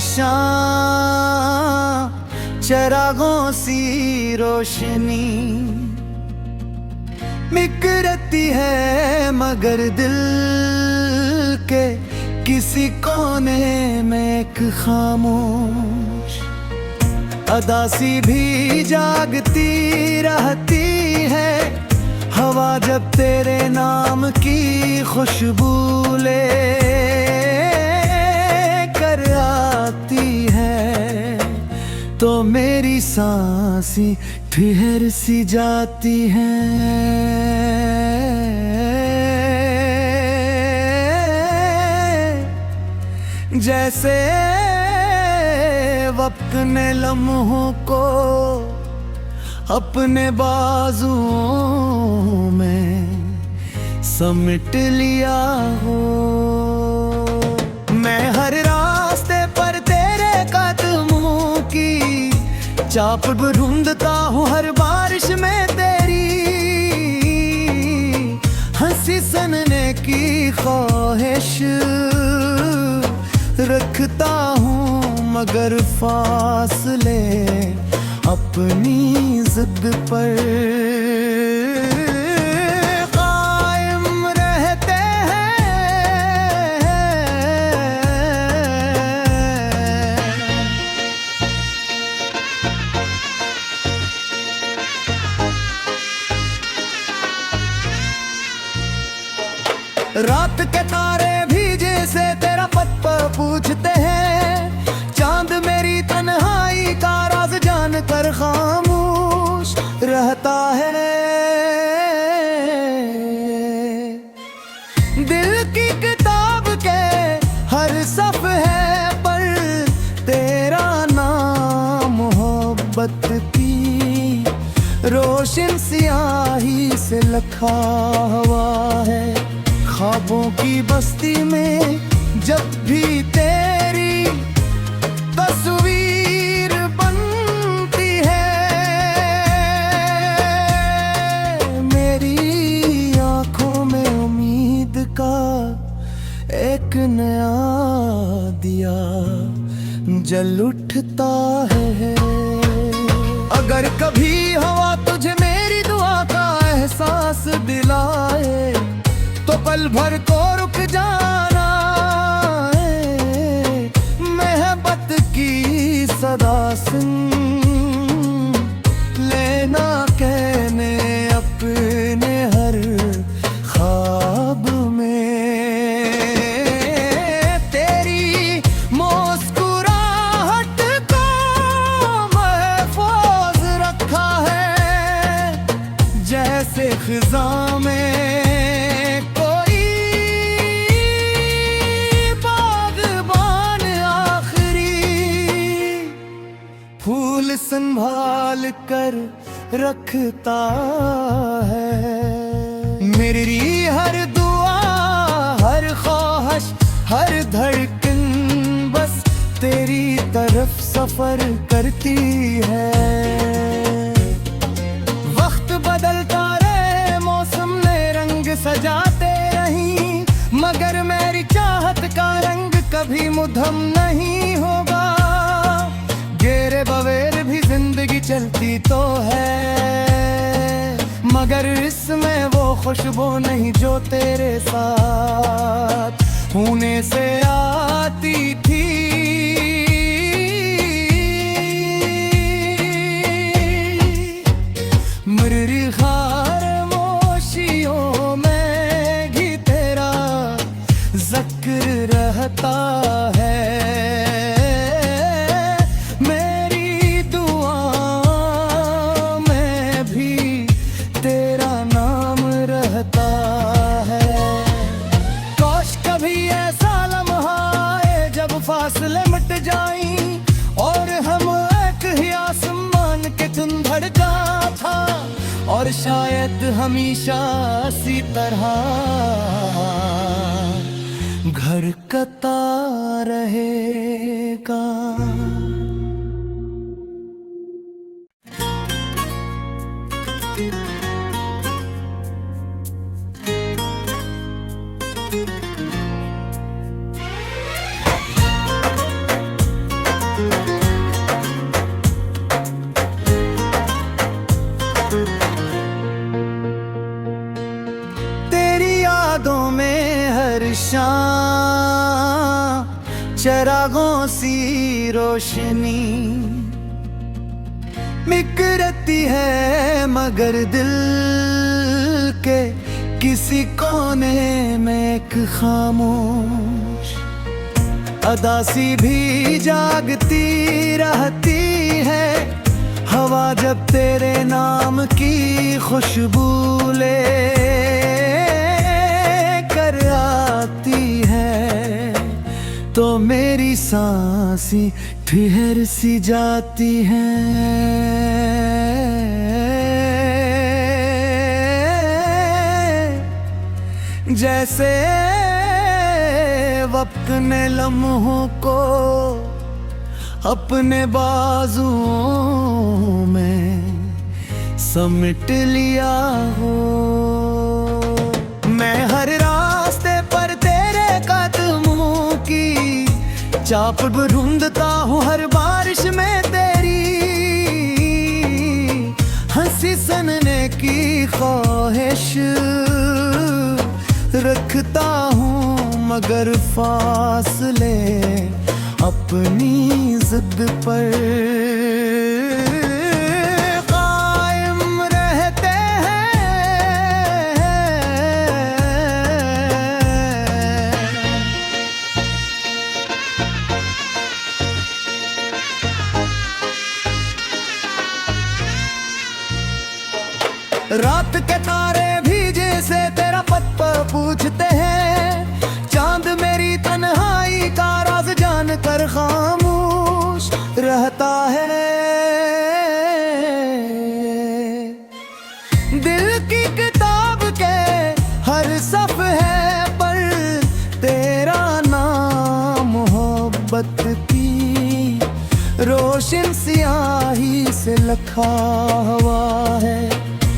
शाम चरागों सी रोशनी बिखरती है, मगर दिल के किसी कोने में एक खामोश अदासी भी जागती रहती है। हवा जब तेरे नाम की खुशबू ले तो मेरी सांसें ठहर सी जाती हैं, जैसे वक्त ने लम्हों को अपने बाजुओं में समेट लिया हो। मैं हर रास्ते पर तेरे कदमों की चाप ढूंढता हूँ, हर बारिश में तेरी हंसी सुनने की ख्वाहिश रखता हूँ, मगर फासले अपनी जिद पर रात के तारे भी जैसे तेरा पता पूछते हैं। चांद मेरी तन्हाई का राज जानकर खामोश रहता है। दिल की किताब के हर सफ़े पर तेरा नाम मोहब्बत की रोशन सियाही से लिखा हुआ है। ख्वाबों की बस्ती में जब भी तेरी तस्वीर बनती है, मेरी आंखों में उम्मीद का एक नया दिया जल उठता है। अगर कभी हवा तुझे मेरी दुआ का एहसास दिलाए तो पल भर को रुक जाना है। मोहब्बत की सदा सुन लेना कहने अपने हर ख्वाब में। तेरी मुस्कुराहट को महफूज रखा है, जैसे खिज़ां में फूल संभाल कर रखता है। मेरी हर दुआ, हर ख्वाहिश, हर धड़कन बस तेरी तरफ सफर करती है। वक्त बदलता रहे, मौसम ने रंग सजाते रही, मगर मेरी चाहत का रंग कभी मुधम नहीं होगा। गेरे बवेर भी जिंदगी चलती तो है, मगर इसमें वो खुशबू नहीं जो तेरे साथ होने से आती थी। मेरी खामोशियों में भी तेरा जिक्र रहता है। फासले मिट जाएं और हम एक ही आसमान के धुन धड़का था, और शायद हमेशा इसी तरह धड़कता रहेगा। तेरी यादों में हर शाम चरागों सी रोशनी बिखरती है, मगर दिल के किसी कोने में एक खामोश अदासी भी जागती रहती है। हवा जब तेरे नाम की खुशबू ले कर आती है, तो मेरी सांसें ठहर सी जाती हैं। जैसे वक्त ने लम्हों को अपने बाजुओं में समेट लिया हो। मैं हर रास्ते पर तेरे कदमों की चाप ढूंढता हूँ, हर बारिश में तेरी हंसी सुनने की ख्वाहिश रखता हूँ, मगर फासले अपनी जिद पर कायम रहते हैं। रात के तारे भी जैसे तेरा पता पूछते हैं, चांद मेरी तन्हाई का राज जानकर खामोश रहता है। दिल की किताब के हर सफ़े पर तेरा नाम मोहब्बत की रोशन स्याही से लिखा हुआ है।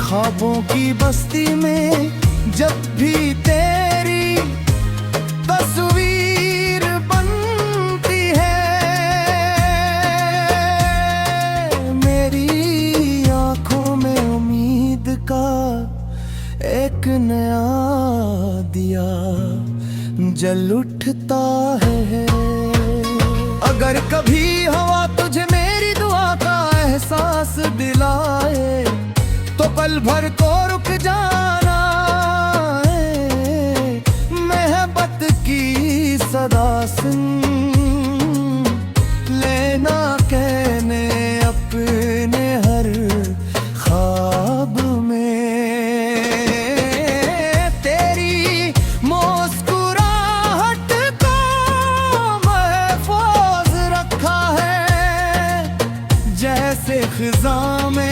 ख्वाबों की बस्ती में जब भी तेरी तस्वीर बनती है, मेरी आंखों में उम्मीद का एक नया दिया जल उठता है। अगर कभी हवा तुझे मेरी दुआ का एहसास दिलाए, तो पल भर को रुक जाना है। मोहब्बत की सदा सुन लेना, कहने अपने हर ख्वाब में तेरी मुस्कुराहट को महफूज रखा है। जैसे खिज़ां में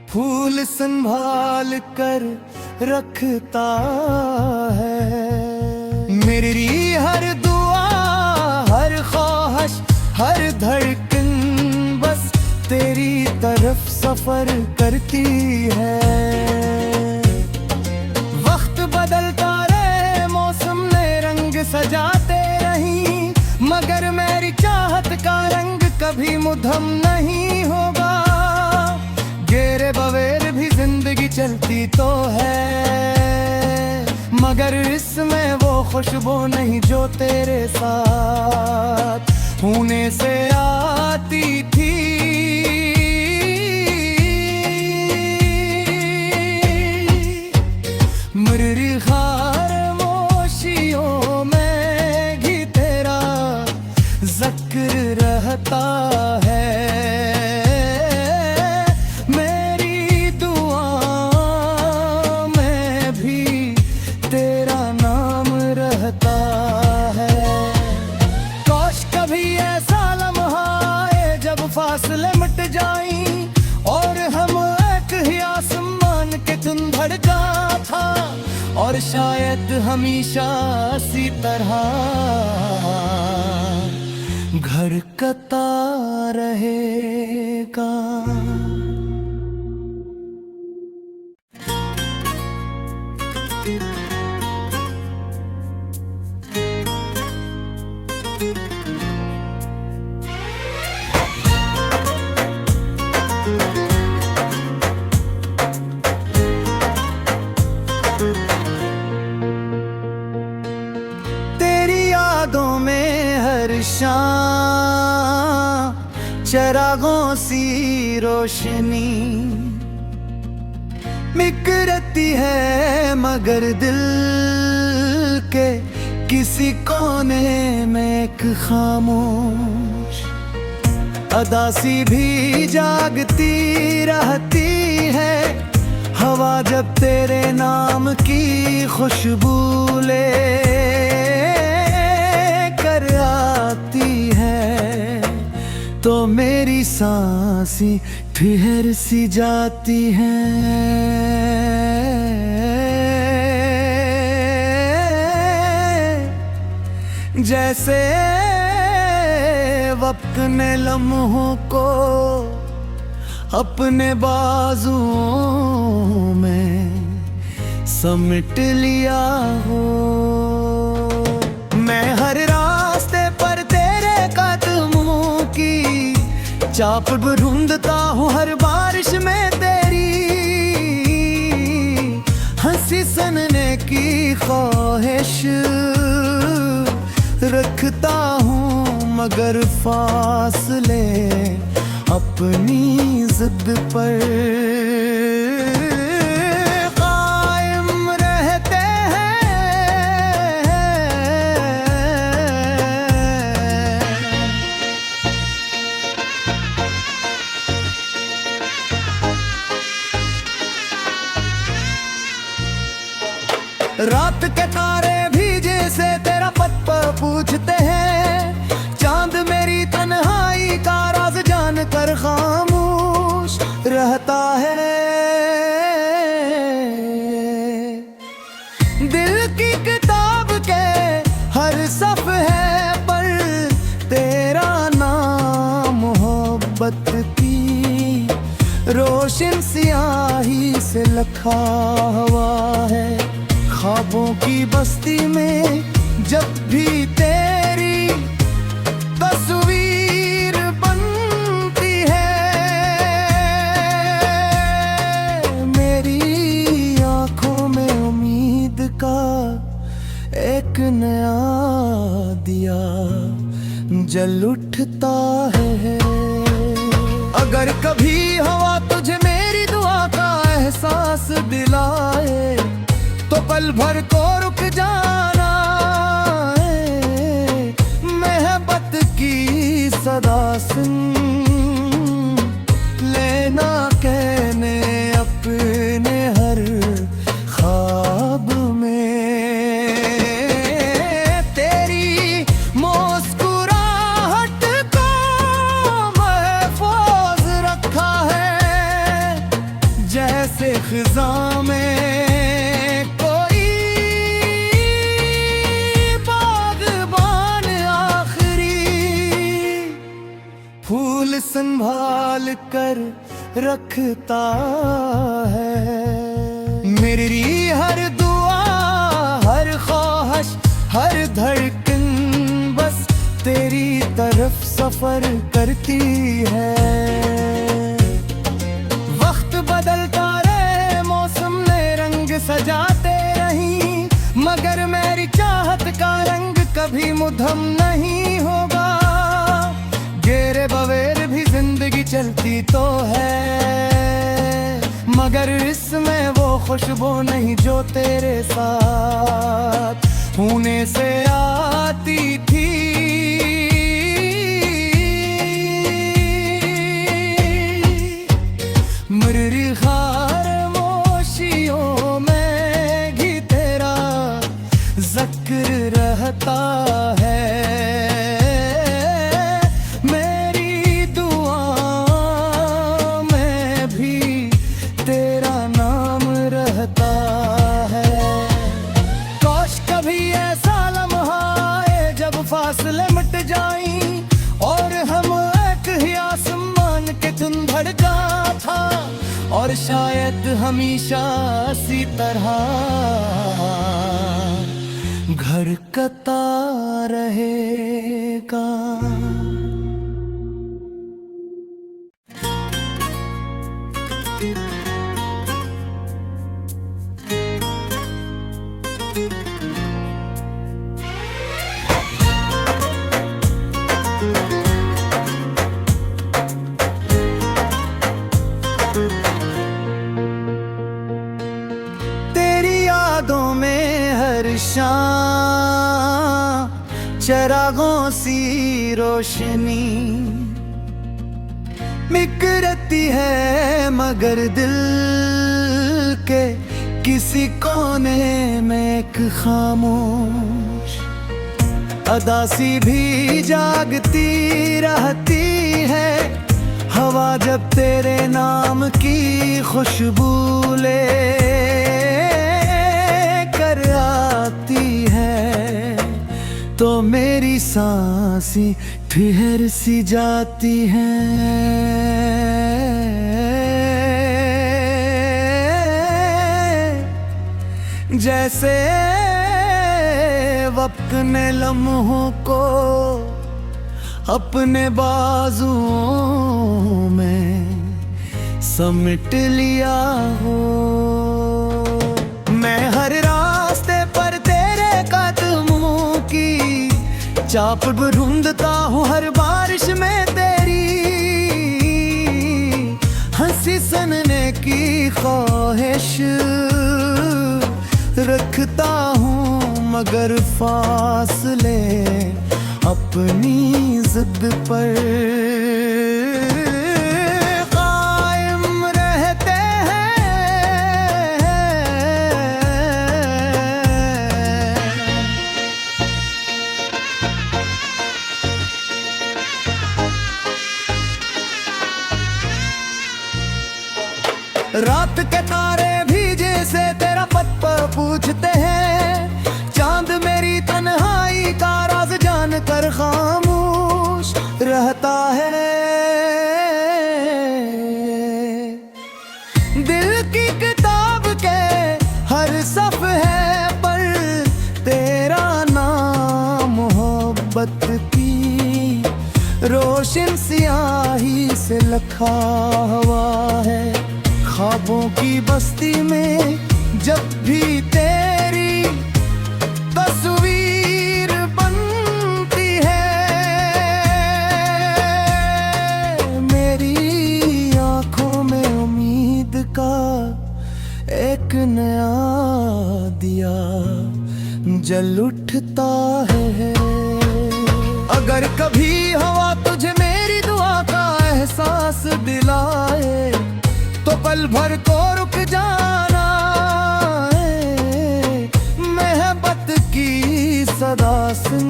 फूल संभाल कर रखता है। मेरी हर दुआ, हर ख्वाहिश, हर धड़कन बस तेरी तरफ सफर करती है। वक्त बदलता रहे, मौसम ने रंग सजाते रही, मगर मेरी चाहत का रंग कभी मुधम नहीं होगा। गेरे बवेर भी जिंदगी चलती तो है, मगर इसमें वो खुशबू नहीं जो तेरे साथ होने से आती थी। मेरी खामोशियों में भी तेरा जिक्र रहता है। फासले मिट जाएं और और शायद हमेशा इसी तरह घर कता रहेगा। तेरी यादों में हर शाम चिरागों सी रोशनी बिखरती है, मगर दिल के किसी कोने में एक खामोश अदासी भी जागती रहती है। हवा जब तेरे नाम की खुशबू ले कर आती है, तो मेरी सांसें ठहर सी जाती हैं। जैसे वक्त ने लम्हों को अपने बाजुओं में समेट लिया हो। मैं हर रास्ते पर तेरे कदमों की चाप ढूंढता हूँ, हर बारिश में तेरी हंसी सुनने की ख्वाहिश रखता हूँ, मगर फासले अपनी जिद पर कायम रहते हैं। रात के तारे भी जैसे तेरा पता पूछते हैं, चांद मेरी तन्हाई का राज जान कर खामोश रहता है। दिल की किताब के हर सफ़े पर तेरा नाम मोहब्बत की रोशन स्याही से लिखा हुआ है। ख्वाबों की बस्ती में जब भी तेरी तस्वीर बनती है, मेरी आंखों में उम्मीद का एक नया दिया जल उठता है। अगर कभी हवा तुझे मेरी दुआ का एहसास दिलाए, तो पल भर को रुक जाना है। मोहब्बत की सदा सुन लेना, कहने अपने हर ख्वाब में तेरी मुस्कुराहट को महफूज रखा है। जैसे खिज़ां में फूल संभाल कर रखता है। मेरी हर दुआ, हर ख्वाहिश, हर धड़कन बस तेरी तरफ सफर करती है। वक्त बदलता रहे, मौसम ने रंग सजाते रही, मगर मेरी चाहत का रंग कभी मुधम नहीं होगा। गेरे बवेर भी जिंदगी चलती तो है, मगर इसमें वो खुशबू नहीं जो तेरे साथ होने से आती थी। मर्री खामोशियों में भी तेरा जिक्र रहता है। तेरा नाम रहता है। और शायद हमेशा इसी तरह घर कता रहेगा। तेरी यादों में हर शाम चिरागों सी रोशनी बिखरती है, मगर दिल के किसी कोने में एक खामोश अदासी भी जागती रहती है। हवा जब तेरे नाम की खुशबू ले कर आती है, तो मेरी सांसें ठहर सी जाती हैं। जैसे वक्त ने लम्हों को अपने बाजुओं में समेट लिया हो। मैं हर रास्ते पर तेरे कदमों की चाप ढूंढता हूँ, हर बारिश में तेरी हंसी सुनने की ख्वाहिश रखता हूँ, मगर फासले अपनी जिद पर कायम रहते हैं। रात के तारे भी जैसे तेरा पता पूछते हैं, चांद मेरी तन्हाई का राज जानकर खामोश रहता है। दिल की किताब के हर सफ़े पर तेरा नाम मोहब्बत की रोशन स्याही से लिखा हुआ है। ख्वाबों की बस्ती में जब भी तेरी तस्वीर बनती है, मेरी आंखों में उम्मीद का एक नया दिया जल उठता है। अगर कभी हवा तुझे मेरी दुआ का एहसास दिलाए, तो पल भर को रुक जाना है। मोहब्बत की सदा सुन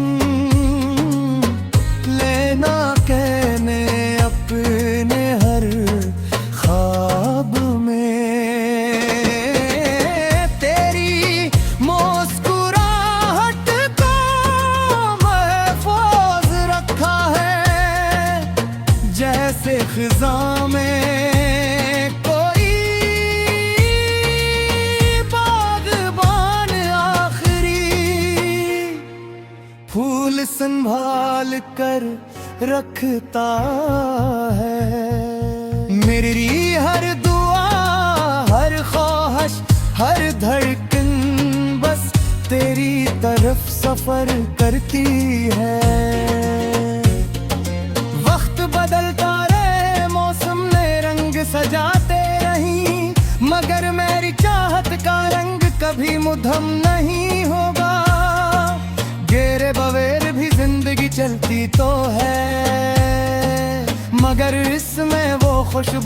लेना, कहने अपने हर ख्वाब में तेरी मुस्कुराहट को महफूज रखा है। जैसे खिज़ां में फूल संभाल कर रखता है। मेरी हर दुआ, हर ख्वाहिश, हर धड़कन बस तेरी तरफ सफर करती है। वक्त बदलता रहे, मौसम ने रंग सजाते रही, मगर मेरी चाहत का रंग कभी मुधम नहीं होगा। गेरे बवेर भी जिंदगी चलती तो है, मगर इसमें वो खुशबू